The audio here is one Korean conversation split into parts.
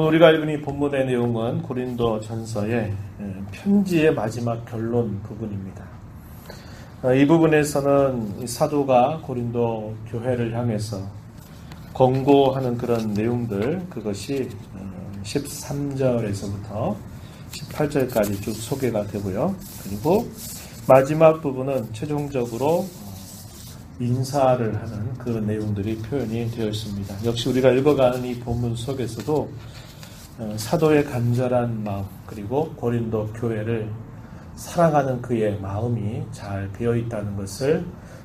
우리가 읽은 이 본문의 내용은 고린도 전서의 편지의 마지막 결론 부분입니다. 이 부분에서는 사도가 고린도 교회를 향해서 권고하는 그런 내용들, 그것이 13절에서부터 18절까지 쭉 소개가 되고요. 그리고 마지막 부분은 최종적으로 인사를 하는 그 내용들이 표현이 되어 있습니다. 역시 우리가 읽어가는 이 본문 속에서도 사도의 간절한 마음, 그리고 고린도 교회를 사랑하는 그의 마음이 잘 배어 있다는 것을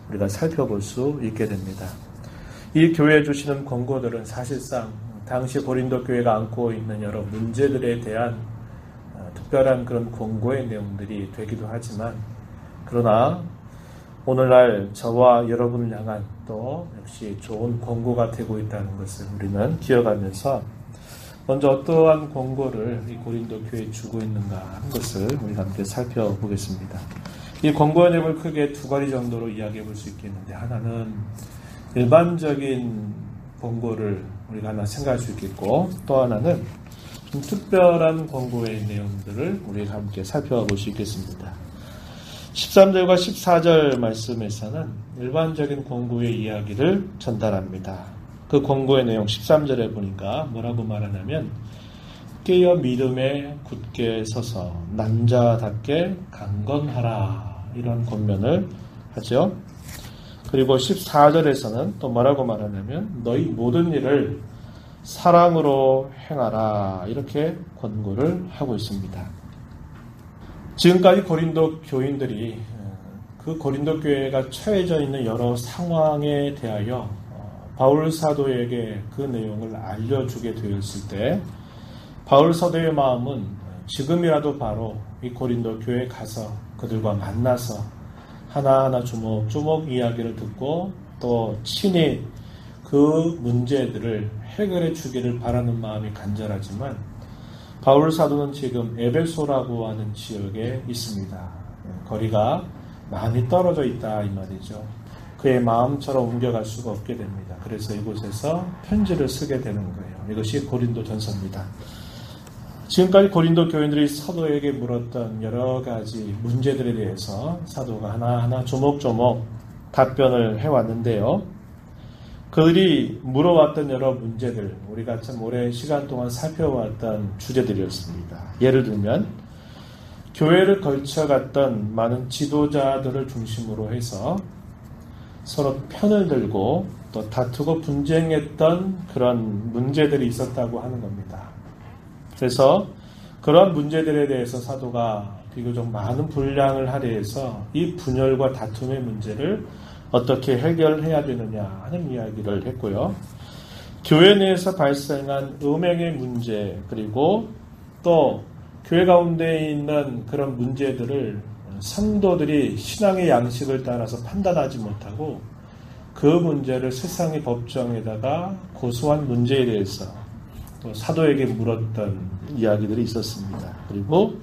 우리가 살펴볼 수 있게 됩니다. 이 교회에 주시는 권고들은 사실상 당시 고린도 교회가 안고 있는 여러 문제들에 대한 특별한 그런 권고의 내용들이 되기도 하지만, 그러나 오늘날 저와 여러분을 향한 또 역시 좋은 권고가 되고 있다는 것을 우리는 기억하면서 먼저 어떠한 권고를 이 고린도 교회에 주고 있는가 하는 것을 우리가 함께 살펴보겠습니다. 이 권고의 내용을 크게 두 가지 정도로 이야기해 볼 수 있겠는데, 하나는 일반적인 권고를 우리가 하나 생각할 수 있겠고, 또 하나는 좀 특별한 권고의 내용들을 우리가 함께 살펴볼 수 있겠습니다. 13절과 14절 말씀에서는 일반적인 권고의 이야기를 전달합니다. 그 권고의 내용 13절에 보니까 뭐라고 말하냐면, 깨어 믿음에 굳게 서서 남자답게 강건하라, 이런 권면을 하죠. 그리고 14절에서는 또 뭐라고 말하냐면, 너희 모든 일을 사랑으로 행하라, 이렇게 권고를 하고 있습니다. 지금까지 고린도 교인들이 그 고린도 교회가 처해져 있는 여러 상황에 대하여 바울 사도에게 그 내용을 알려주게 되었을 때, 바울 사도의 마음은 지금이라도 바로 이 고린도 교회에 가서 그들과 만나서 하나하나 조목조목 이야기를 듣고 또 친히 그 문제들을 해결해 주기를 바라는 마음이 간절하지만, 바울 사도는 지금 에베소라고 하는 지역에 있습니다. 거리가 많이 떨어져 있다 이 말이죠. 그의 마음처럼 옮겨갈 수가 없게 됩니다. 그래서 이곳에서 편지를 쓰게 되는 거예요. 이것이 고린도 전서입니다. 지금까지 고린도 교인들이 사도에게 물었던 여러 가지 문제들에 대해서 사도가 하나하나 조목조목 답변을 해왔는데요. 그들이 물어왔던 여러 문제들, 우리가 참 오랜 시간 동안 살펴왔던 주제들이었습니다. 예를 들면 교회를 걸쳐갔던 많은 지도자들을 중심으로 해서 서로 편을 들고 또 다투고 분쟁했던 그런 문제들이 있었다고 하는 겁니다. 그래서 그런 문제들에 대해서 사도가 비교적 많은 분량을 할애해서 이 분열과 다툼의 문제를 어떻게 해결해야 되느냐 하는 이야기를 했고요. 교회 내에서 발생한 음행의 문제, 그리고 또 교회 가운데 있는 그런 문제들을 성도들이 신앙의 양식을 따라서 판단하지 못하고 그 문제를 세상의 법정에다가 고소한 문제에 대해서 또 사도에게 물었던 이야기들이 있었습니다. 그리고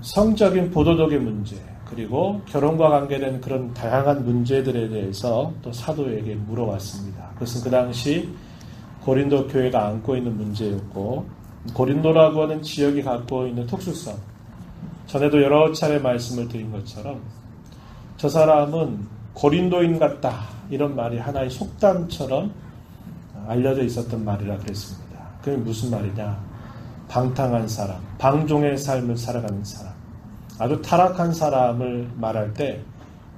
성적인 보도덕의 문제, 그리고 결혼과 관계된 그런 다양한 문제들에 대해서 또 사도에게 물어왔습니다. 그것은 그 당시 고린도 교회가 안고 있는 문제였고, 고린도라고 하는 지역이 갖고 있는 특수성, 전에도 여러 차례 말씀을 드린 것처럼 저 사람은 고린도인 같다, 이런 말이 하나의 속담처럼 알려져 있었던 말이라 그랬습니다. 그게 무슨 말이냐? 방탕한 사람, 방종의 삶을 살아가는 사람, 아주 타락한 사람을 말할 때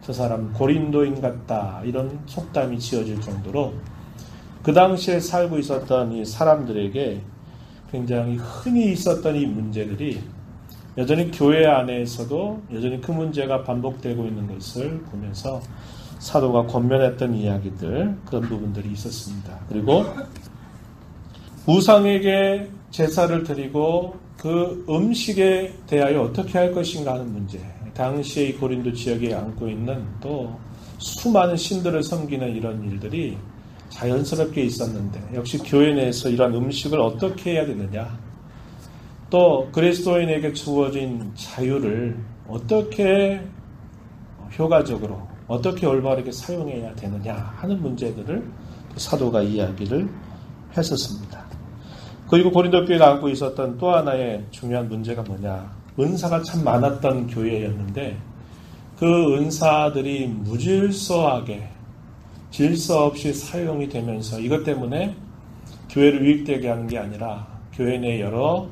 저 사람 고린도인 같다, 이런 속담이 지어질 정도로 그 당시에 살고 있었던 이 사람들에게 굉장히 흔히 있었던 이 문제들이 여전히 교회 안에서도 여전히 그 문제가 반복되고 있는 것을 보면서 사도가 권면했던 이야기들, 그런 부분들이 있었습니다. 그리고 우상에게 제사를 드리고 그 음식에 대하여 어떻게 할 것인가 하는 문제, 당시에 이 고린도 지역에 안고 있는 또 수많은 신들을 섬기는 이런 일들이 자연스럽게 있었는데, 역시 교회 내에서 이런 음식을 어떻게 해야 되느냐, 또 그리스도인에게 주어진 자유를 어떻게 효과적으로, 어떻게 올바르게 사용해야 되느냐 하는 문제들을 사도가 이야기를 했었습니다. 그리고 고린도 교회가 안고 있었던 또 하나의 중요한 문제가 뭐냐. 은사가 참 많았던 교회였는데 그 은사들이 무질서하게 질서 없이 사용이 되면서 이것 때문에 교회를 유익되게 하는 게 아니라 교회 내 여러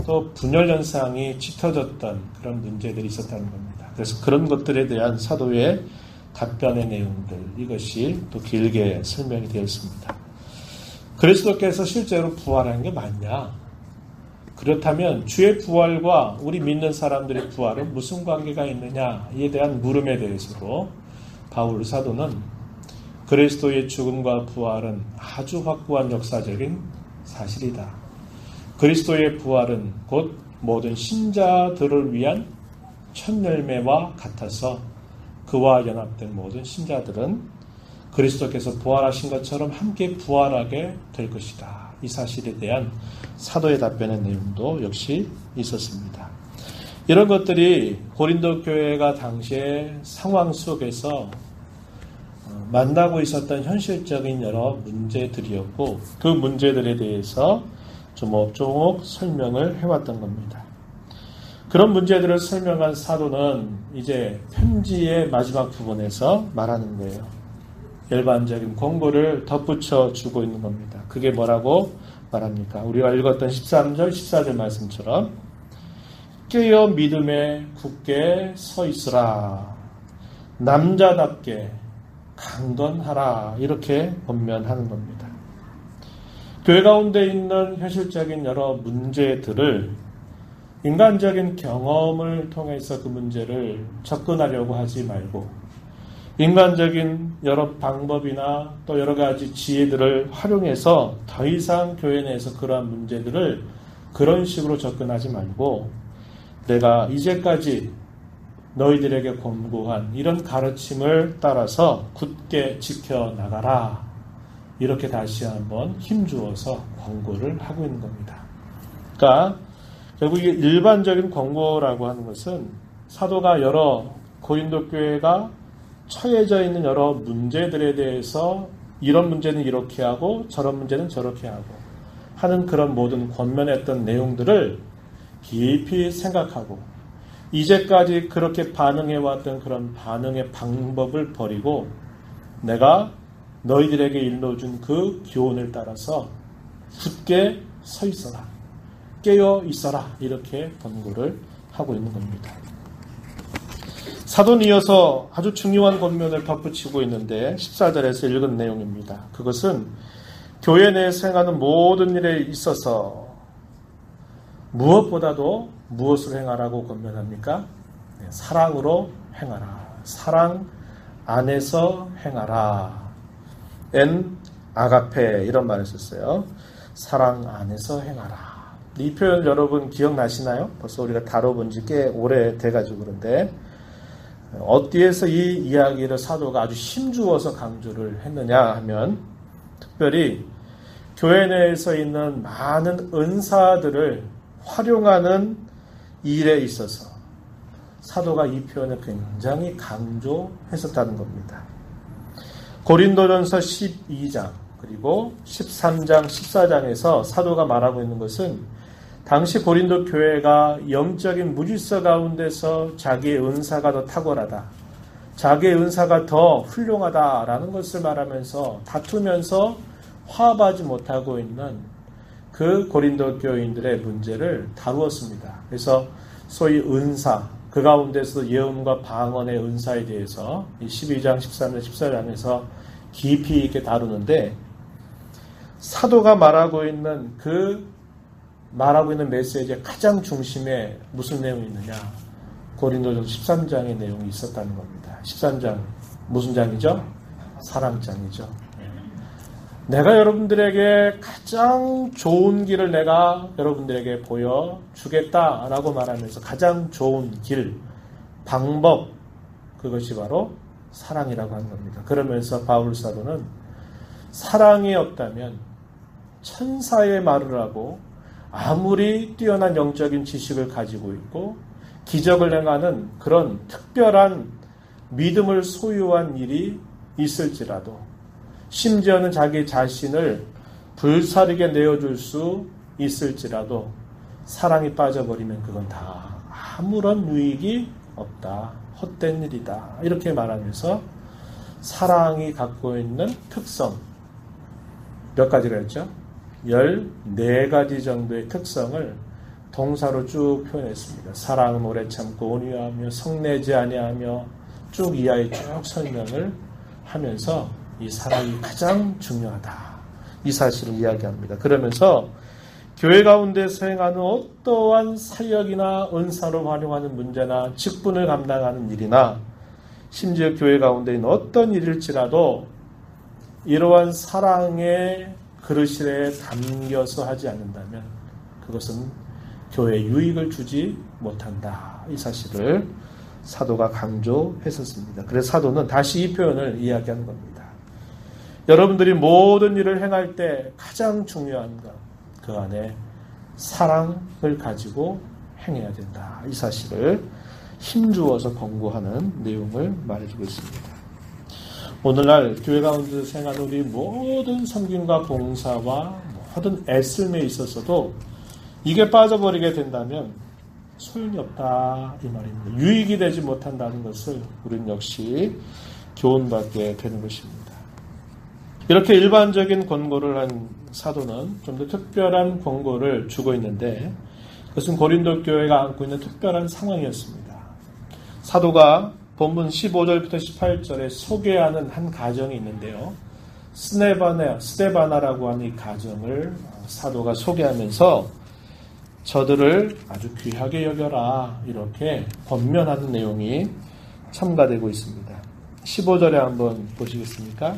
또 분열 현상이 짙어졌던 그런 문제들이 있었다는 겁니다. 그래서 그런 것들에 대한 사도의 답변의 내용들, 이것이 또 길게 설명이 되었습니다. 그리스도께서 실제로 부활한 게 맞냐? 그렇다면 주의 부활과 우리 믿는 사람들의 부활은 무슨 관계가 있느냐에 대한 물음에 대해서도 바울 사도는 그리스도의 죽음과 부활은 아주 확고한 역사적인 사실이다. 그리스도의 부활은 곧 모든 신자들을 위한 첫 열매와 같아서 그와 연합된 모든 신자들은 그리스도께서 부활하신 것처럼 함께 부활하게 될 것이다. 이 사실에 대한 사도의 답변의 내용도 역시 있었습니다. 이런 것들이 고린도 교회가 당시의 상황 속에서 만나고 있었던 현실적인 여러 문제들이었고 그 문제들에 대해서 조목조목 설명을 해왔던 겁니다. 그런 문제들을 설명한 사도는 이제 편지의 마지막 부분에서 말하는 거예요. 일반적인 권고를 덧붙여 주고 있는 겁니다. 그게 뭐라고 말합니까? 우리가 읽었던 13절, 14절 말씀처럼 깨어 믿음에 굳게 서 있으라. 남자답게 강건하라. 이렇게 권면하는 겁니다. 교회 가운데 있는 현실적인 여러 문제들을 인간적인 경험을 통해서 그 문제를 접근하려고 하지 말고 인간적인 여러 방법이나 또 여러 가지 지혜들을 활용해서 더 이상 교회 내에서 그러한 문제들을 그런 식으로 접근하지 말고 내가 이제까지 너희들에게 권고한 이런 가르침을 따라서 굳게 지켜나가라. 이렇게 다시 한번 힘주어서 권고를 하고 있는 겁니다. 그러니까 결국 이게 일반적인 권고라고 하는 것은 사도가 여러 고린도 교회가 처해져 있는 여러 문제들에 대해서 이런 문제는 이렇게 하고 저런 문제는 저렇게 하고 하는 그런 모든 권면했던 내용들을 깊이 생각하고 이제까지 그렇게 반응해왔던 그런 반응의 방법을 버리고 내가 너희들에게 일러준 그 교훈을 따라서 굳게 서 있어라. 깨어 있어라. 이렇게 권고를 하고 있는 겁니다. 사도는 이어서 아주 중요한 권면을 덧붙이고 있는데 14절에서 읽은 내용입니다. 그것은 교회 내에서 행하는 모든 일에 있어서 무엇보다도 무엇을 행하라고 권면합니까? 사랑으로 행하라. 사랑 안에서 행하라. 엔 아가페 이런 말을 썼어요. 사랑 안에서 행하라. 이 표현 여러분 기억나시나요? 벌써 우리가 다뤄본 지 꽤 오래 돼가지고 그런데 어디에서 이 이야기를 사도가 아주 힘주어서 강조를 했느냐 하면 특별히 교회 내에서 있는 많은 은사들을 활용하는 일에 있어서 사도가 이 표현을 굉장히 강조했었다는 겁니다. 고린도전서 12장 그리고 13장, 14장에서 사도가 말하고 있는 것은 당시 고린도 교회가 영적인 무질서 가운데서 자기의 은사가 더 탁월하다. 자기의 은사가 더 훌륭하다라는 것을 말하면서 다투면서 화합하지 못하고 있는 그 고린도 교인들의 문제를 다루었습니다. 그래서 소위 은사, 그 가운데서 예언과 방언의 은사에 대해서 12장, 13장, 14장에서 깊이 있게 다루는데 사도가 말하고 있는 메시지의 가장 중심에 무슨 내용이 있느냐? 고린도전서 13장의 내용이 있었다는 겁니다. 13장 무슨 장이죠? 사랑장이죠. 내가 여러분들에게 가장 좋은 길을 내가 여러분들에게 보여주겠다라고 말하면서 가장 좋은 길, 방법 그것이 바로 사랑이라고 하는 겁니다. 그러면서 바울 사도는 사랑이 없다면 천사의 말을 하고 아무리 뛰어난 영적인 지식을 가지고 있고 기적을 행하는 그런 특별한 믿음을 소유한 일이 있을지라도 심지어는 자기 자신을 불사르게 내어줄 수 있을지라도 사랑이 빠져버리면 그건 다 아무런 유익이 없다. 헛된 일이다. 이렇게 말하면서 사랑이 갖고 있는 특성 몇 가지가 있죠? 14가지 정도의 특성을 동사로 쭉 표현했습니다. 사랑은 오래 참고 온유하며 성내지 아니하며 쭉 이하에 쭉 설명을 하면서 이 사랑이 가장 중요하다. 이 사실을 이야기합니다. 그러면서 교회 가운데 수행하는 어떠한 사역이나 은사로 활용하는 문제나 직분을 감당하는 일이나 심지어 교회 가운데 있는 어떤 일일지라도 이러한 사랑의 그릇에 담겨서 하지 않는다면 그것은 교회에 유익을 주지 못한다. 이 사실을 사도가 강조했었습니다. 그래서 사도는 다시 이 표현을 이야기하는 겁니다. 여러분들이 모든 일을 행할 때 가장 중요한 것, 그 안에 사랑을 가지고 행해야 된다. 이 사실을 힘주어서 권고하는 내용을 말해주고 있습니다. 오늘날 교회 가운데 생활하는 우리 모든 섬김과 봉사와 모든 애씀에 있어서도 이게 빠져버리게 된다면 소용이 없다 이 말입니다. 유익이 되지 못한다는 것을 우리는 역시 교훈받게 되는 것입니다. 이렇게 일반적인 권고를 한 사도는 좀 더 특별한 권고를 주고 있는데 그것은 고린도 교회가 안고 있는 특별한 상황이었습니다. 사도가 본문 15절부터 18절에 소개하는 한 가정이 있는데요. 스데바나라고 하는 이 가정을 사도가 소개하면서 저들을 아주 귀하게 여겨라 이렇게 권면하는 내용이 첨가되고 있습니다. 15절에 한번 보시겠습니까?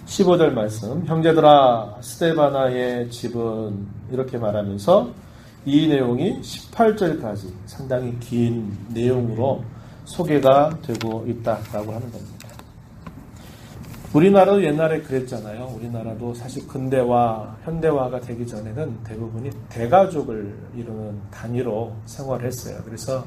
15절 말씀, 형제들아 스데바나의 집은 이렇게 말하면서 이 내용이 18절까지 상당히 긴 내용으로 소개가 되고 있다라고 하는 겁니다. 우리나라도 옛날에 그랬잖아요. 우리나라도 사실 근대화, 현대화가 되기 전에는 대부분이 대가족을 이루는 단위로 생활했어요. 그래서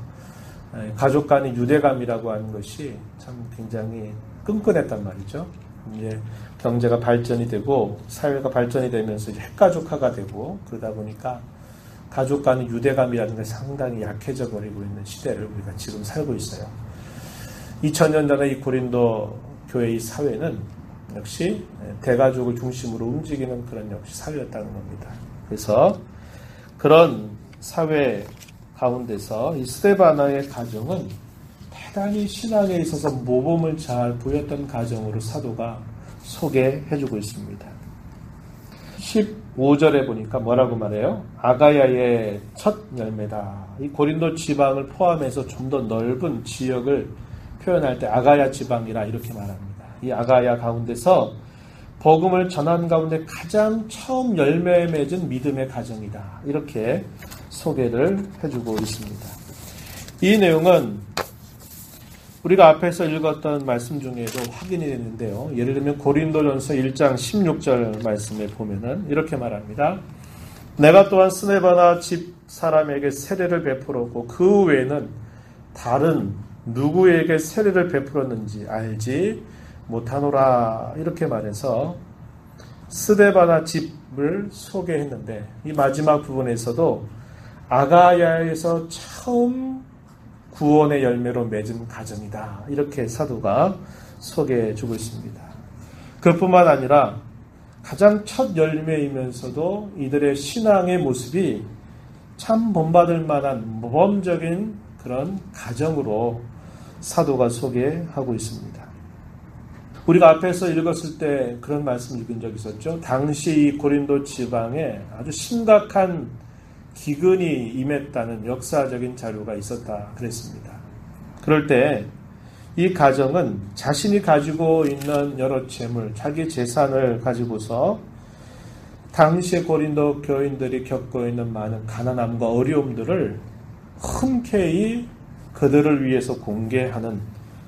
가족 간의 유대감이라고 하는 것이 참 굉장히 끈끈했단 말이죠. 이제 경제가 발전이 되고 사회가 발전이 되면서 이제 핵가족화가 되고 그러다 보니까 가족 간의 유대감이라는 게 상당히 약해져 버리고 있는 시대를 우리가 지금 살고 있어요. 2000년 전에 이 고린도 교회의 사회는 역시 대가족을 중심으로 움직이는 그런 역시 사회였다는 겁니다. 그래서 그런 사회 가운데서 이 스데바나의 가정은 대단히 신앙에 있어서 모범을 잘 보였던 가정으로 사도가 소개해주고 있습니다. 15절에 보니까 뭐라고 말해요? 아가야의 첫 열매다. 이 고린도 지방을 포함해서 좀 더 넓은 지역을 표현할 때 아가야 지방이라 이렇게 말합니다. 이 아가야 가운데서 복음을 전한 가운데 가장 처음 열매 맺은 믿음의 가정이다. 이렇게 소개를 해주고 있습니다. 이 내용은 우리가 앞에서 읽었던 말씀 중에도 확인이 됐는데요. 예를 들면 고린도전서 1장 16절 말씀에 보면은 이렇게 말합니다. 내가 또한 스데바나 집 사람에게 세례를 베풀었고 그 외에는 다른 누구에게 세례를 베풀었는지 알지 못하노라. 이렇게 말해서 스데바나 집을 소개했는데 이 마지막 부분에서도 아가야에서 처음 구원의 열매로 맺은 가정이다. 이렇게 사도가 소개해 주고 있습니다. 그뿐만 아니라 가장 첫 열매이면서도 이들의 신앙의 모습이 참 본받을 만한 모범적인 그런 가정으로 사도가 소개하고 있습니다. 우리가 앞에서 읽었을 때 그런 말씀 읽은 적 있었죠. 당시 이 고린도 지방에 아주 심각한 기근이 임했다는 역사적인 자료가 있었다 그랬습니다. 그럴 때 이 가정은 자신이 가지고 있는 여러 재물, 자기 재산을 가지고서 당시의 고린도 교인들이 겪고 있는 많은 가난함과 어려움들을 흔쾌히 그들을 위해서 공개하는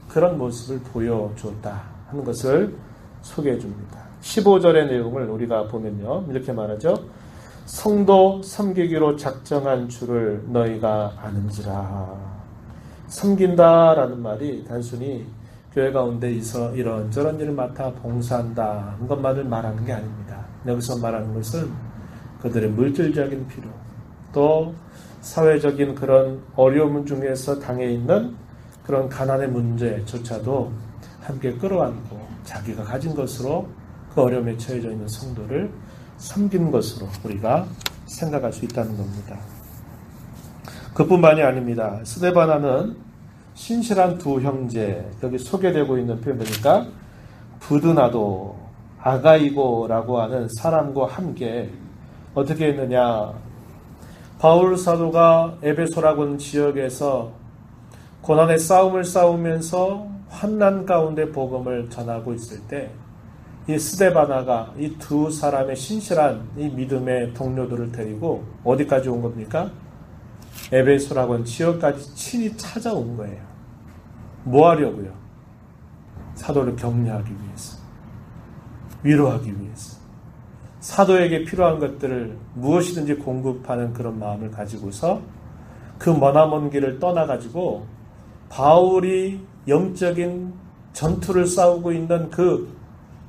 그런 모습을 보여주었다 하는 것을 소개해 줍니다. 15절의 내용을 우리가 보면요. 이렇게 말하죠. 성도 섬기기로 작정한 줄을 너희가 아는지라. 섬긴다라는 말이 단순히 교회 가운데 있어 이런저런 일을 맡아 봉사한다는 것만을 말하는 게 아닙니다. 여기서 말하는 것은 그들의 물질적인 필요, 또 사회적인 그런 어려움 중에서 당해 있는 그런 가난의 문제조차도 함께 끌어안고 자기가 가진 것으로 그 어려움에 처해져 있는 성도를 섬긴 것으로 우리가 생각할 수 있다는 겁니다. 그뿐만이 아닙니다. 스데바나는 신실한 두 형제, 여기 소개되고 있는 표현 보니까 부드나도 아가이고라고 하는 사람과 함께 어떻게 했느냐. 바울 사도가 에베소라고 하는 지역에서 고난의 싸움을 싸우면서 환난 가운데 복음을 전하고 있을 때 이 스데바나가 이 두 사람의 신실한 이 믿음의 동료들을 데리고 어디까지 온 겁니까? 에베소라고 하는 지역까지 친히 찾아온 거예요. 뭐 하려고요? 사도를 격려하기 위해서, 위로하기 위해서, 사도에게 필요한 것들을 무엇이든지 공급하는 그런 마음을 가지고서 그 머나먼 길을 떠나가지고 바울이 영적인 전투를 싸우고 있는 그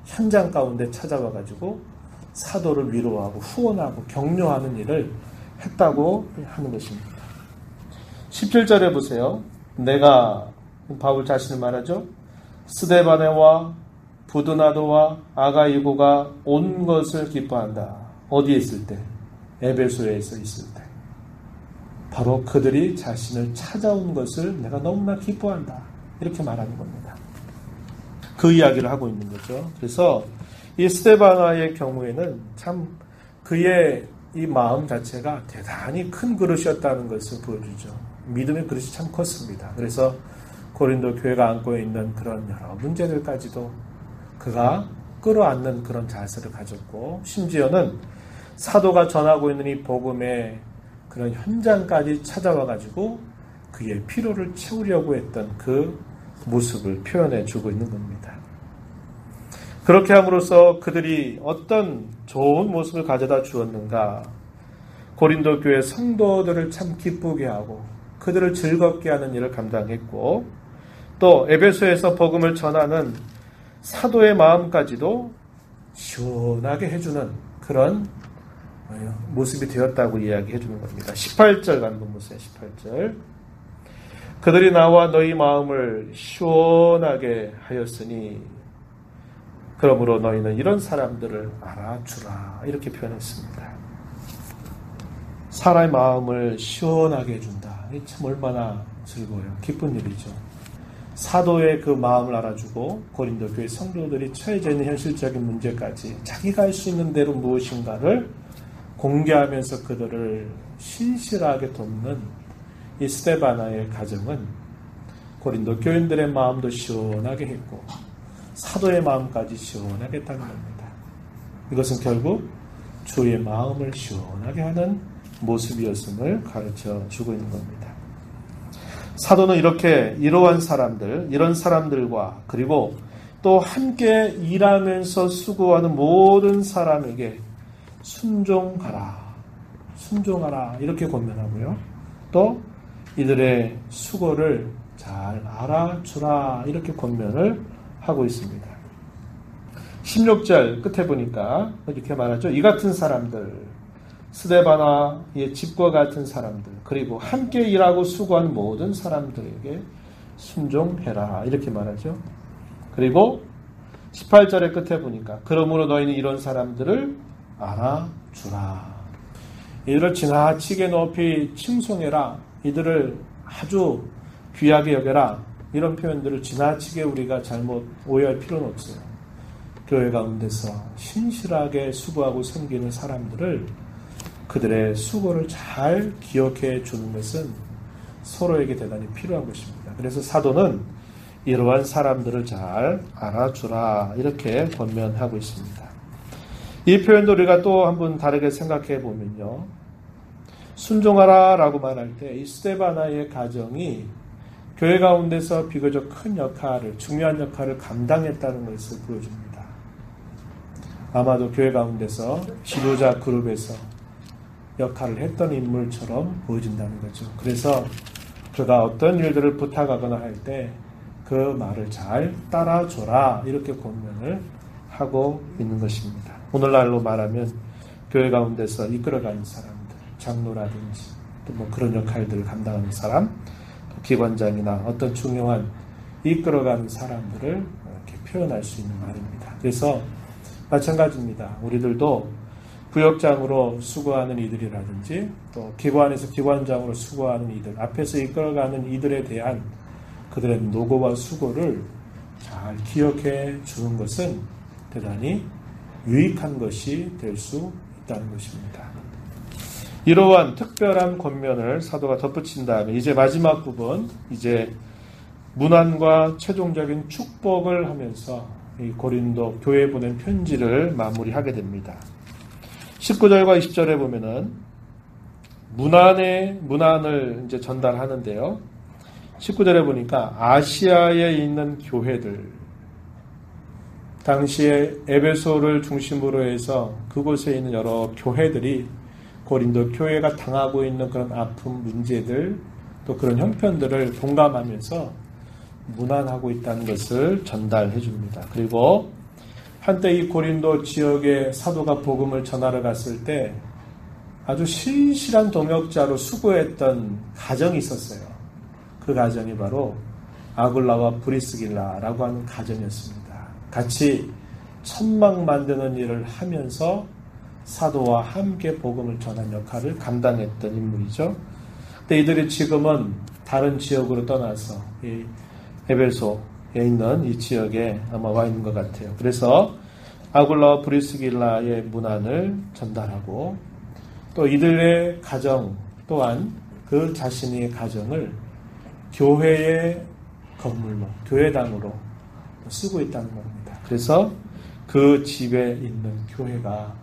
현장 가운데 찾아와가지고 사도를 위로하고 후원하고 격려하는 일을 했다고 하는 것입니다. 17절에 보세요. 내가, 바울 자신을 말하죠. 스데바네와 부드나도와 아가이고가 온 것을 기뻐한다. 어디에 있을 때? 에베소에서 있을 때. 바로 그들이 자신을 찾아온 것을 내가 너무나 기뻐한다. 이렇게 말하는 겁니다. 그 이야기를 하고 있는 거죠. 그래서 이 스데바나의 경우에는 참 그의 이 마음 자체가 대단히 큰 그릇이었다는 것을 보여주죠. 믿음의 그릇이 참 컸습니다. 그래서 고린도 교회가 안고 있는 그런 여러 문제들까지도 그가 끌어안는 그런 자세를 가졌고, 심지어는 사도가 전하고 있는 이 복음의 그런 현장까지 찾아와가지고 그의 피로를 채우려고 했던 그 모습을 표현해 주고 있는 겁니다. 그렇게 함으로써 그들이 어떤 좋은 모습을 가져다 주었는가. 고린도 교회 성도들을 참 기쁘게 하고 그들을 즐겁게 하는 일을 감당했고, 또 에베소에서 복음을 전하는 사도의 마음까지도 시원하게 해주는 그런 모습이 되었다고 이야기해 주는 겁니다. 18절 한번 보세요. 18절. 그들이 나와 너희 마음을 시원하게 하였으니 그러므로 너희는 이런 사람들을 알아주라. 이렇게 표현했습니다. 사람의 마음을 시원하게 해준다. 이게 참 얼마나 즐거워요. 기쁜 일이죠. 사도의 그 마음을 알아주고 고린도 교회 성도들이 처해져 있는 현실적인 문제까지 자기가 할 수 있는 대로 무엇인가를 공개하면서 그들을 신실하게 돕는 이 스데바나의 가정은 고린도 교인들의 마음도 시원하게 했고 사도의 마음까지 시원하게 했다는 겁니다. 이것은 결국 주의 마음을 시원하게 하는 모습이었음을 가르쳐 주고 있는 겁니다. 사도는 이렇게 이러한 사람들, 이런 사람들과 그리고 또 함께 일하면서 수고하는 모든 사람에게 순종하라, 순종하라 이렇게 권면하고요. 또 이들의 수고를 잘 알아주라 이렇게 권면을 하고 있습니다. 16절 끝에 보니까 이렇게 말하죠. 이 같은 사람들, 스데바나의 집과 같은 사람들, 그리고 함께 일하고 수고하는 모든 사람들에게 순종해라 이렇게 말하죠. 그리고 18절의 끝에 보니까 그러므로 너희는 이런 사람들을 알아주라. 이들을 지나치게 높이 칭송해라. 이들을 아주 귀하게 여겨라. 이런 표현들을 지나치게 우리가 잘못 오해할 필요는 없어요. 교회 가운데서 신실하게 수고하고 섬기는 사람들을 그들의 수고를 잘 기억해 주는 것은 서로에게 대단히 필요한 것입니다. 그래서 사도는 이러한 사람들을 잘 알아주라 이렇게 권면하고 있습니다. 이 표현도 우리가 또 한번 다르게 생각해 보면요. 순종하라 라고 말할 때 이 스데바나의 가정이 교회 가운데서 비교적 큰 역할을, 중요한 역할을 감당했다는 것을 보여줍니다. 아마도 교회 가운데서 지도자 그룹에서 역할을 했던 인물처럼 보여진다는 거죠. 그래서 그가 어떤 일들을 부탁하거나 할 때 그 말을 잘 따라줘라 이렇게 권면을 하고 있는 것입니다. 오늘날로 말하면 교회 가운데서 이끌어가는 사람들, 장로라든지 또 뭐 그런 역할들을 감당하는 사람, 기관장이나 어떤 중요한 이끌어가는 사람들을 이렇게 표현할 수 있는 말입니다. 그래서 마찬가지입니다. 우리들도 부역장으로 수고하는 이들이라든지 또 기관에서 기관장으로 수고하는 이들, 앞에서 이끌어가는 이들에 대한 그들의 노고와 수고를 잘 기억해 주는 것은 대단히 유익한 것이 될 수 있다는 것입니다. 이러한 특별한 권면을 사도가 덧붙인 다음에 이제 마지막 부분, 이제 문안과 최종적인 축복을 하면서 이 고린도 교회에 보낸 편지를 마무리하게 됩니다. 19절과 20절에 보면은 문안을 이제 전달하는데요. 19절에 보니까 아시아에 있는 교회들, 당시에 에베소를 중심으로 해서 그곳에 있는 여러 교회들이 고린도 교회가 당하고 있는 그런 아픔, 문제들, 또 그런 형편들을 동감하면서 문안하고 있다는 것을 전달해 줍니다. 그리고 한때 이 고린도 지역에 사도가 복음을 전하러 갔을 때 아주 신실한 동역자로 수고했던 가정이 있었어요. 그 가정이 바로 아굴라와 브리스길라라고 하는 가정이었습니다. 같이 천막 만드는 일을 하면서 사도와 함께 복음을 전한 역할을 감당했던 인물이죠. 근데 이들이 지금은 다른 지역으로 떠나서 이 에베소에 있는 이 지역에 아마 와 있는 것 같아요. 그래서 아굴라와 브리스길라의 문안을 전달하고 또 이들의 가정 또한 그 자신의 가정을 교회의 건물로, 교회당으로 쓰고 있다는 겁니다. 그래서 그 집에 있는 교회가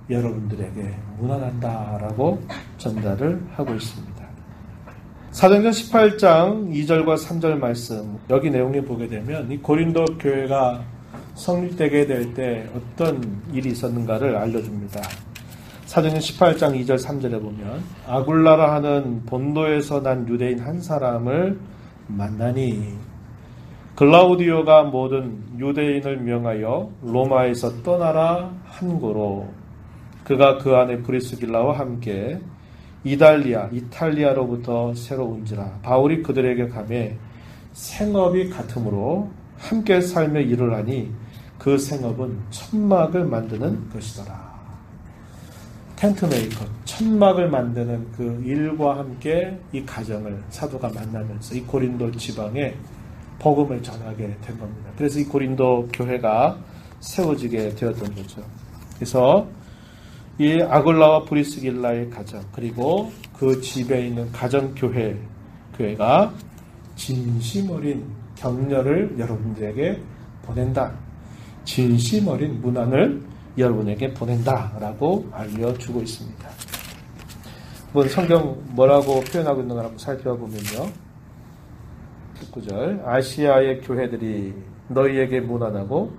여러분들에게 문안한다라고 전달을 하고 있습니다. 사도행전 18장 2절과 3절 말씀, 여기 내용을 보게 되면 이 고린도 교회가 성립되게 될 때 어떤 일이 있었는가를 알려줍니다. 사도행전 18장 2절 3절에 보면 아굴라라 하는 본도에서 난 유대인 한 사람을 만나니 글라우디오가 모든 유대인을 명하여 로마에서 떠나라 한 고로 그가 그 안에 브리스길라와 함께 이탈리아로부터 새로 온지라 바울이 그들에게 가매 생업이 같으므로 함께 살며 일을 하니 그 생업은 천막을 만드는 것이더라. 텐트메이커, 천막을 만드는 그 일과 함께 이 가정을 사도가 만나면서 이 고린도 지방에 복음을 전하게 된 겁니다. 그래서 이 고린도 교회가 세워지게 되었던 거죠. 그래서 이 아굴라와 브리스길라의 가정, 그리고 그 집에 있는 가정교회가 진심 어린 격려를 여러분들에게 보낸다. 진심 어린 문안을 여러분에게 보낸다라고 알려주고 있습니다. 한번 성경 뭐라고 표현하고 있는가 한번 살펴보면요. 19절 아시아의 교회들이 너희에게 문안하고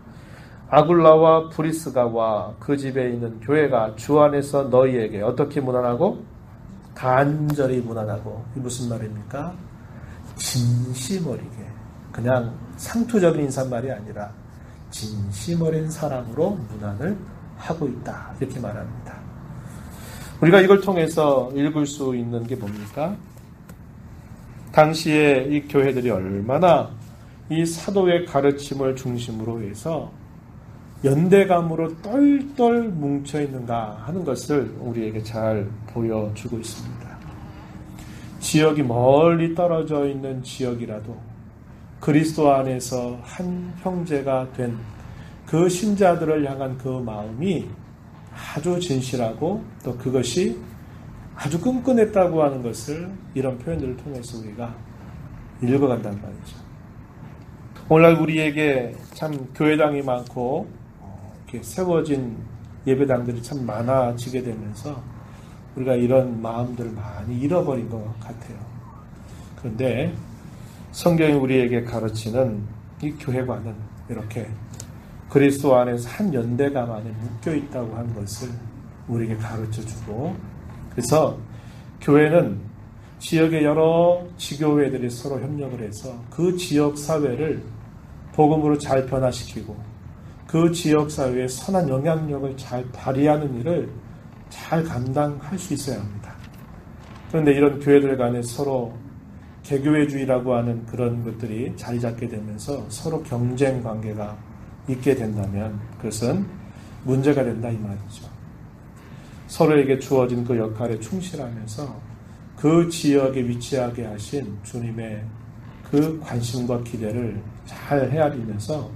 아굴라와 브리스가와 그 집에 있는 교회가 주 안에서 너희에게 어떻게 문안하고? 간절히 문안하고. 이게 무슨 말입니까? 진심 어리게, 그냥 상투적인 인사말이 아니라 진심 어린 사랑으로 문안을 하고 있다, 이렇게 말합니다. 우리가 이걸 통해서 읽을 수 있는 게 뭡니까? 당시에 이 교회들이 얼마나 이 사도의 가르침을 중심으로 해서 연대감으로 똘똘 뭉쳐있는가 하는 것을 우리에게 잘 보여주고 있습니다. 지역이 멀리 떨어져 있는 지역이라도 그리스도 안에서 한 형제가 된 그 신자들을 향한 그 마음이 아주 진실하고 또 그것이 아주 끈끈했다고 하는 것을 이런 표현들을 통해서 우리가 읽어간단 말이죠. 오늘날 우리에게 참 교회당이 많고 이렇게 세워진 예배당들이 참 많아지게 되면서 우리가 이런 마음들을 많이 잃어버린 것 같아요. 그런데 성경이 우리에게 가르치는 이 교회관은 이렇게 그리스도 안에서 한 연대감 안에 묶여 있다고 하는 것을 우리에게 가르쳐주고, 그래서 교회는 지역의 여러 지교회들이 서로 협력을 해서 그 지역 사회를 복음으로 잘 변화시키고 그 지역 사회에 선한 영향력을 잘 발휘하는 일을 잘 감당할 수 있어야 합니다. 그런데 이런 교회들 간에 서로 개교회주의라고 하는 그런 것들이 자리 잡게 되면서 서로 경쟁 관계가 있게 된다면 그것은 문제가 된다 이 말이죠. 서로에게 주어진 그 역할에 충실하면서 그 지역에 위치하게 하신 주님의 그 관심과 기대를 잘 헤아리면서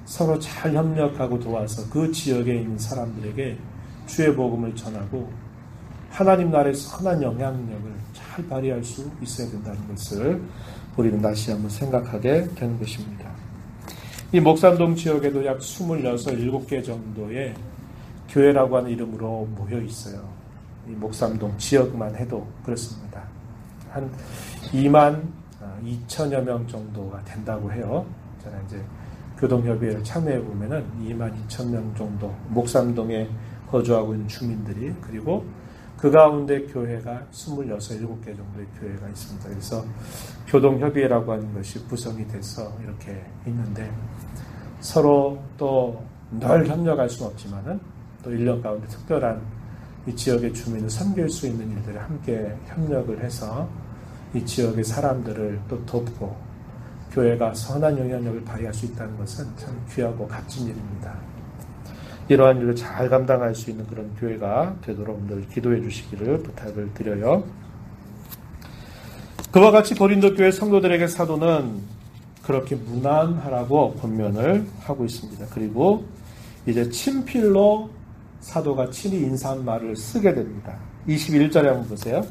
서로 잘 협력하고 도와서 그 지역에 있는 사람들에게 주의 복음을 전하고 하나님 나라의 선한 영향력을 잘 발휘할 수 있어야 된다는 것을 우리는 다시 한번 생각하게 되는 것입니다. 이 목삼동 지역에도 약 26, 7개 정도의 교회라고 하는 이름으로 모여 있어요. 이 목삼동 지역만 해도 그렇습니다. 한 2만 2천여 명 정도가 된다고 해요. 제가 이제 교동협의회를 참여해 보면은 2만 2천 명 정도 목삼동에 거주하고 있는 주민들이, 그리고 그 가운데 교회가 26, 7개 정도의 교회가 있습니다. 그래서 교동협의회라고 하는 것이 구성이 돼서 이렇게 있는데 서로 또 늘 협력할 수는 없지만은 또 1년 가운데 특별한 이 지역의 주민을 섬길 수 있는 일들을 함께 협력을 해서 이 지역의 사람들을 또 돕고 교회가 선한 영향력을 발휘할 수 있다는 것은 참 귀하고 값진 일입니다. 이러한 일을 잘 감당할 수 있는 그런 교회가 되도록 늘 기도해 주시기를 부탁을 드려요. 그와 같이 고린도 교회 성도들에게 사도는 그렇게 무난하라고 권면을 하고 있습니다. 그리고 이제 친필로 사도가 친히 인사한 말을 쓰게 됩니다. 21절에 한번 보세요.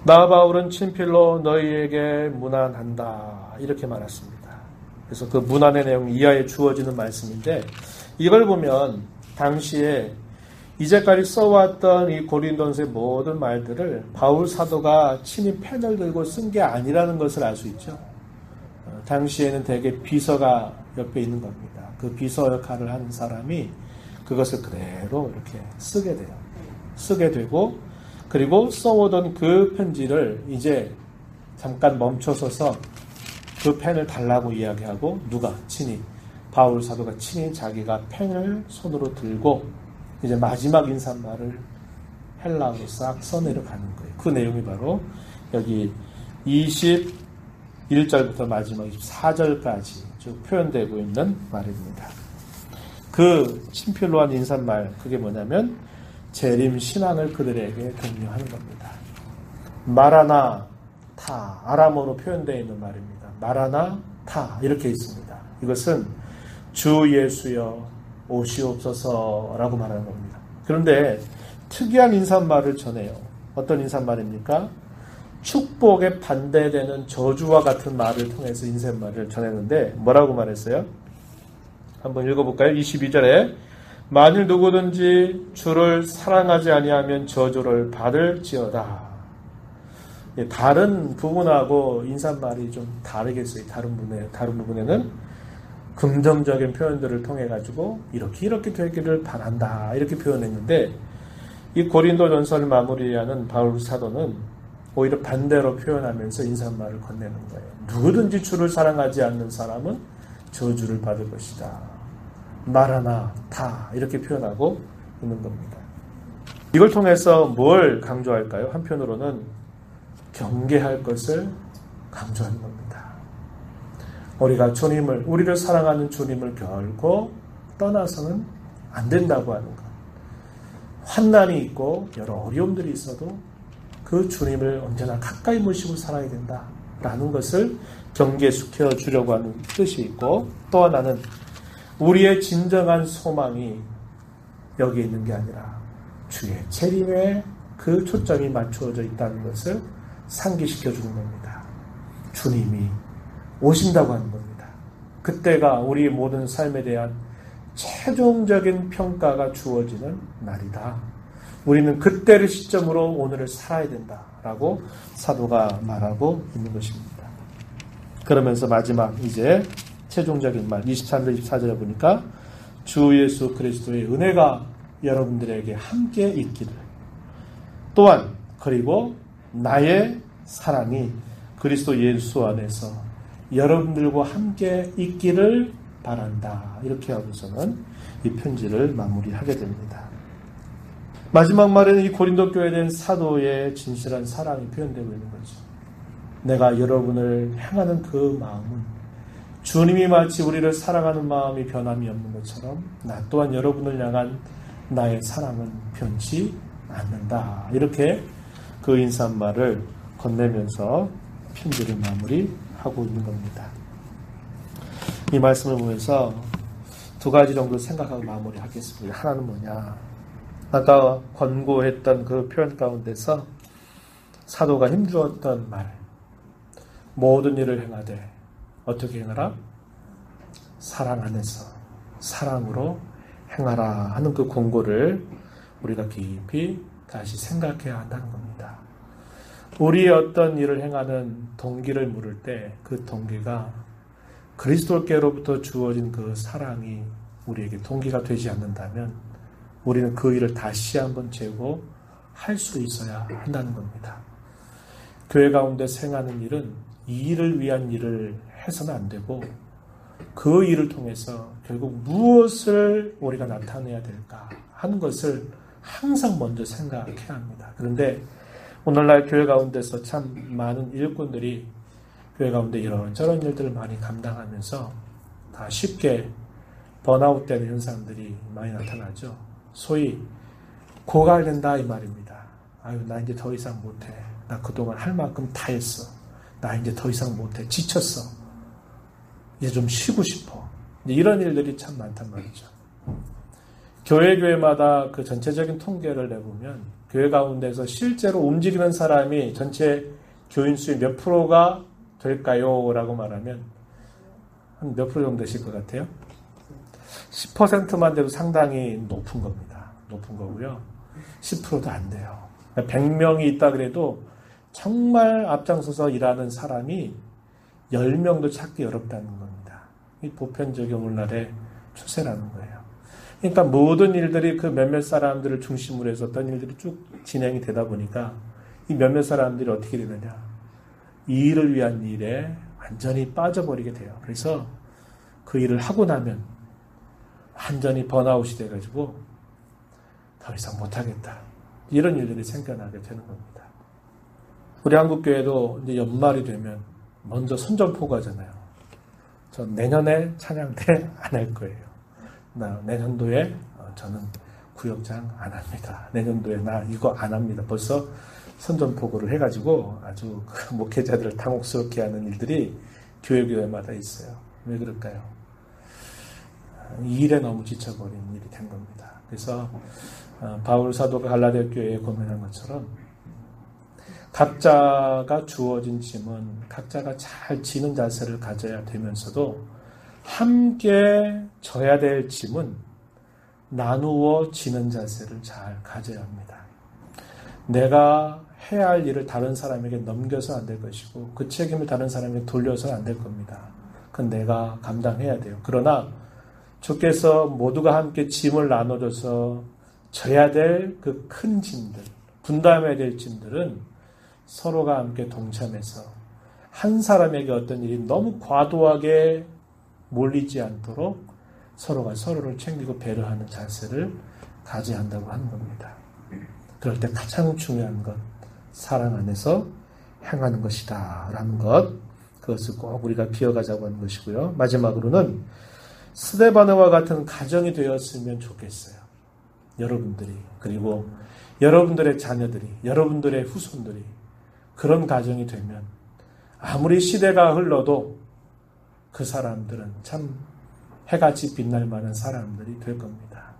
나 바울은 친필로 너희에게 문안한다 이렇게 말했습니다. 그래서 그 문안의 내용 이하에 주어지는 말씀인데 이걸 보면 당시에 이제까지 써왔던 이 고린도서의 모든 말들을 바울 사도가 친히 펜을 들고 쓴 게 아니라는 것을 알 수 있죠. 당시에는 대개 비서가 옆에 있는 겁니다. 그 비서 역할을 하는 사람이 그것을 그대로 이렇게 쓰게 되고 그리고 써오던 그 편지를 이제 잠깐 멈춰서서 그 펜을 달라고 이야기하고 누가 친히 바울 사도가 친히 자기가 펜을 손으로 들고 이제 마지막 인사말을 헬라어로 싹 써내려가는 거예요. 그 내용이 바로 여기 21절부터 마지막 24절까지 쭉 표현되고 있는 말입니다. 그 친필로 한 인사말 그게 뭐냐면 재림 신앙을 그들에게 독려하는 겁니다. 마라나타 아람어로 표현되어 있는 말입니다. 마라나타 이렇게 있습니다. 이것은 주 예수여 오시옵소서라고 말하는 겁니다. 그런데 특이한 인사말을 전해요. 어떤 인사말입니까? 축복에 반대되는 저주와 같은 말을 통해서 인사말을 전했는데 뭐라고 말했어요? 한번 읽어볼까요? 22절에 만일 누구든지 주를 사랑하지 아니하면 저주를 받을지어다. 다른 부분하고 인사말이 좀 다르겠어요. 다른 부분에는 긍정적인 표현들을 통해 가지고 이렇게 되기를 바란다 이렇게 표현했는데 이 고린도 전서를 마무리하는 바울 사도는 오히려 반대로 표현하면서 인사말을 건네는 거예요. 누구든지 주를 사랑하지 않는 사람은 저주를 받을 것이다. 마라나타 이렇게 표현하고 있는 겁니다. 이걸 통해서 뭘 강조할까요? 한편으로는 경계할 것을 강조하는 겁니다. 우리가 우리를 사랑하는 주님을 결코 떠나서는 안 된다고 하는 것. 환난이 있고 여러 어려움들이 있어도 그 주님을 언제나 가까이 모시고 살아야 된다라는 것을 경계시켜 주려고 하는 뜻이 있고 또 하나는 우리의 진정한 소망이 여기 있는 게 아니라 주의 재림에 그 초점이 맞추어져 있다는 것을 상기시켜 주는 겁니다. 주님이 오신다고 하는 겁니다. 그때가 우리 모든 삶에 대한 최종적인 평가가 주어지는 날이다. 우리는 그때를 시점으로 오늘을 살아야 된다라고 사도가 말하고 있는 것입니다. 그러면서 마지막 이제 최종적인 말 23절 24절에 보니까 주 예수 그리스도의 은혜가 여러분들에게 함께 있기를 또한 그리고 나의 사랑이 그리스도 예수 안에서 여러분들과 함께 있기를 바란다. 이렇게 하고서는 이 편지를 마무리하게 됩니다. 마지막 말에는 이 고린도 교회에 대한 사도의 진실한 사랑이 표현되고 있는 거죠. 내가 여러분을 향하는 그 마음은 주님이 마치 우리를 사랑하는 마음이 변함이 없는 것처럼 나 또한 여러분을 향한 나의 사랑은 변치 않는다. 이렇게 그 인사말을 건네면서 편지를 마무리하고 있는 겁니다. 이 말씀을 보면서 두 가지 정도 생각하고 마무리하겠습니다. 하나는 뭐냐? 아까 권고했던 그 표현 가운데서 사도가 힘주었던 말, 모든 일을 행하되 어떻게 행하라? 사랑 안에서 사랑으로 행하라 하는 그 권고를 우리가 깊이 다시 생각해야 한다는 겁니다. 우리의 어떤 일을 행하는 동기를 물을 때 그 동기가 그리스도께로부터 주어진 그 사랑이 우리에게 동기가 되지 않는다면 우리는 그 일을 다시 한번 재고할 수 있어야 한다는 겁니다. 교회 가운데 행하는 일은 이 일을 위한 일을 해서는 안 되고 그 일을 통해서 결국 무엇을 우리가 나타내야 될까 하는 것을 항상 먼저 생각해야 합니다. 그런데 오늘날 교회 가운데서 참 많은 일꾼들이 교회 가운데 이런저런 일들을 많이 감당하면서 다 쉽게 번아웃되는 현상들이 많이 나타나죠. 소위 고갈된다 이 말입니다. 아유, 나 이제 더 이상 못해. 나 그동안 할 만큼 다 했어. 나 이제 더 이상 못해. 지쳤어. 이제 좀 쉬고 싶어. 이런 일들이 참 많단 말이죠. 교회마다 그 전체적인 통계를 내보면 교회 가운데서 실제로 움직이는 사람이 전체 교인 수의 몇 프로가 될까요? 라고 말하면 한 몇 프로 정도 되실 것 같아요? 10%만 돼도 상당히 높은 겁니다. 높은 거고요. 10%도 안 돼요. 100명이 있다 그래도 정말 앞장서서 일하는 사람이 10명도 찾기 어렵다는 겁니다. 이 보편적인 오늘날의 추세라는 거예요. 그러니까 모든 일들이 그 몇몇 사람들을 중심으로 해서 어떤 일들이 쭉 진행이 되다 보니까 이 몇몇 사람들이 어떻게 되느냐. 이 일을 위한 일에 완전히 빠져버리게 돼요. 그래서 그 일을 하고 나면 완전히 번아웃이 돼가지고 더 이상 못하겠다. 이런 일들이 생겨나게 되는 겁니다. 우리 한국교회도 이제 연말이 되면 먼저 선전포고하잖아요. 저 내년에 찬양대 안 할 거예요. 나 내년도에 저는 구역장 안 합니다. 내년도에 나 이거 안 합니다. 벌써 선전포고를 해가지고 아주 그 목회자들을 당혹스럽게 하는 일들이 교회마다 있어요. 왜 그럴까요? 이 일에 너무 지쳐버린 일이 된 겁니다. 그래서 바울 사도가 갈라디아 교회에 고면한 것처럼 각자가 주어진 짐은 각자가 잘 지는 자세를 가져야 되면서도 함께 져야 될 짐은 나누어 지는 자세를 잘 가져야 합니다. 내가 해야 할 일을 다른 사람에게 넘겨서 안 될 것이고 그 책임을 다른 사람에게 돌려서는 안 될 겁니다. 그건 내가 감당해야 돼요. 그러나 주께서 모두가 함께 짐을 나눠줘서 져야 될 그 큰 짐들, 분담해야 될 짐들은 서로가 함께 동참해서 한 사람에게 어떤 일이 너무 과도하게 몰리지 않도록 서로가 서로를 챙기고 배려하는 자세를 가져야 한다고 하는 겁니다. 그럴 때 가장 중요한 건 사랑 안에서 행하는 것이다 라는 것, 그것을 꼭 우리가 기억하자고 하는 것이고요. 마지막으로는 스데바나와 같은 가정이 되었으면 좋겠어요. 여러분들이, 그리고 여러분들의 자녀들이, 여러분들의 후손들이 그런 가정이 되면 아무리 시대가 흘러도 그 사람들은 참 해같이 빛날 만한 사람들이 될 겁니다.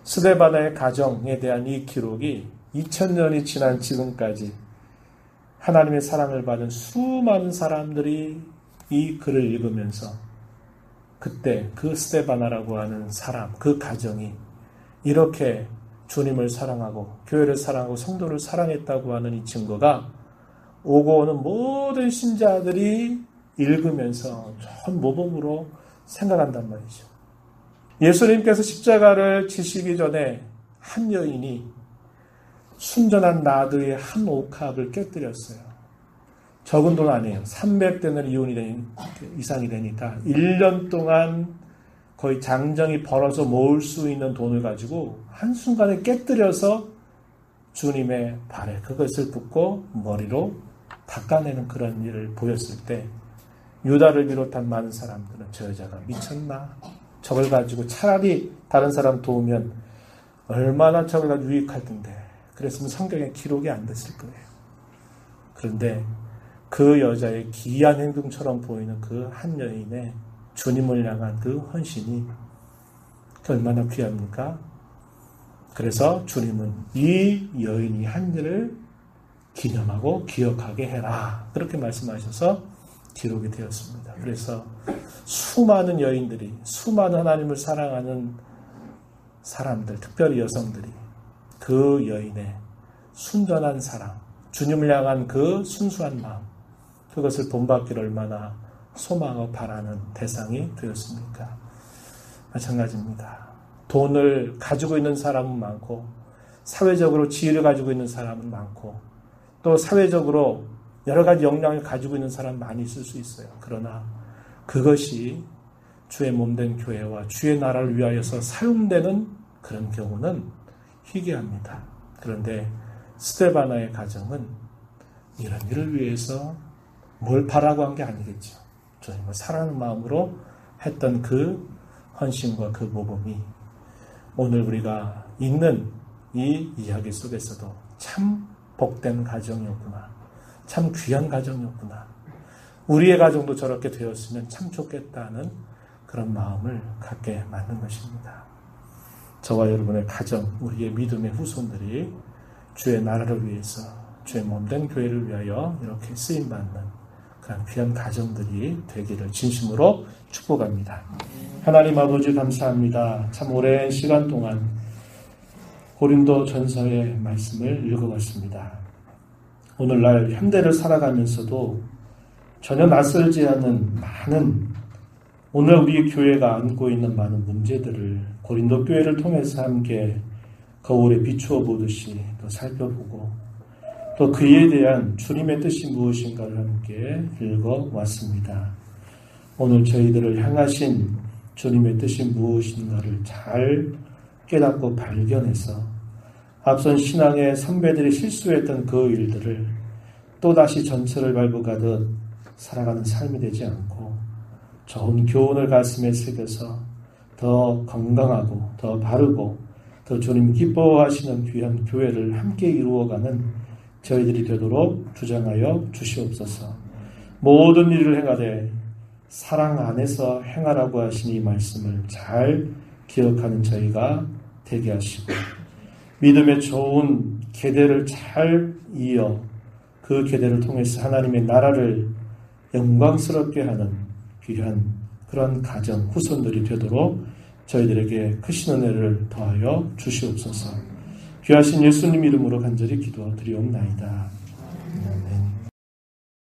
스데바나의 가정에 대한 이 기록이 2000년이 지난 지금까지 하나님의 사랑을 받은 수많은 사람들이 이 글을 읽으면서 그때 그 스데바나라고 하는 사람, 그 가정이 이렇게 주님을 사랑하고 교회를 사랑하고 성도를 사랑했다고 하는 이 증거가 오고 오는 모든 신자들이 읽으면서 전 모범으로 생각한단 말이죠. 예수님께서 십자가를 지시기 전에 한 여인이 순전한 나드의 한 옥합을 깨뜨렸어요. 적은 돈 아니에요. 300데나리 이상이 되니까 1년 동안 거의 장정이 벌어서 모을 수 있는 돈을 가지고 한순간에 깨뜨려서 주님의 발에 그것을 붓고 머리로 닦아내는 그런 일을 보였을 때 유다를 비롯한 많은 사람들은 저 여자가 미쳤나? 저걸 가지고 차라리 다른 사람 도우면 얼마나 저걸 가지고 유익할 텐데 그랬으면 성경에 기록이 안 됐을 거예요. 그런데 그 여자의 기이한 행동처럼 보이는 그 한 여인의 주님을 향한 그 헌신이 얼마나 귀합니까? 그래서 주님은 이 여인이 한 일을 기념하고 기억하게 해라. 그렇게 말씀하셔서 기록이 되었습니다. 그래서 수많은 여인들이, 수많은 하나님을 사랑하는 사람들, 특별히 여성들이 그 여인의 순전한 사랑, 주님을 향한 그 순수한 마음, 그것을 본받기를 얼마나 소망하고 바라는 대상이 되었습니까? 마찬가지입니다. 돈을 가지고 있는 사람은 많고 사회적으로 지위를 가지고 있는 사람은 많고 또 사회적으로 여러 가지 역량을 가지고 있는 사람 많이 있을 수 있어요. 그러나 그것이 주의 몸된 교회와 주의 나라를 위하여서 사용되는 그런 경우는 희귀합니다. 그런데 스데바나의 가정은 이런 일을 위해서 뭘 바라고 한 게 아니겠죠. 주님을 사랑하는 마음으로 했던 그 헌신과 그 모범이 오늘 우리가 읽는 이 이야기 속에서도 참 복된 가정이었구나. 참 귀한 가정이었구나. 우리의 가정도 저렇게 되었으면 참 좋겠다는 그런 마음을 갖게 만든 것입니다. 저와 여러분의 가정, 우리의 믿음의 후손들이 주의 나라를 위해서 주의 몸된 교회를 위하여 이렇게 쓰임받는 그런 귀한 가정들이 되기를 진심으로 축복합니다. 하나님 아버지 감사합니다. 참 오랜 시간 동안 고린도 전서의 말씀을 읽어봤습니다. 오늘날 현대를 살아가면서도 전혀 낯설지 않은 많은 오늘 우리 교회가 안고 있는 많은 문제들을 고린도 교회를 통해서 함께 거울에 비추어 보듯이 또 살펴보고 또 그에 대한 주님의 뜻이 무엇인가를 함께 읽어왔습니다. 오늘 저희들을 향하신 주님의 뜻이 무엇인가를 잘 깨닫고 발견해서 앞선 신앙의 선배들이 실수했던 그 일들을 또다시 전철을 밟고 가듯 살아가는 삶이 되지 않고 좋은 교훈을 가슴에 새겨서 더 건강하고 더 바르고 더 주님 기뻐하시는 귀한 교회를 함께 이루어가는 저희들이 되도록 주장하여 주시옵소서. 모든 일을 행하되 사랑 안에서 행하라고 하신 이 말씀을 잘 기억하는 저희가 되게 하시고 믿음의 좋은 계대를 잘 이어 그 계대를 통해서 하나님의 나라를 영광스럽게 하는 귀한 그런 가정 후손들이 되도록 저희들에게 크신 은혜를 더하여 주시옵소서. 귀하신 예수님 이름으로 간절히 기도드리옵나이다.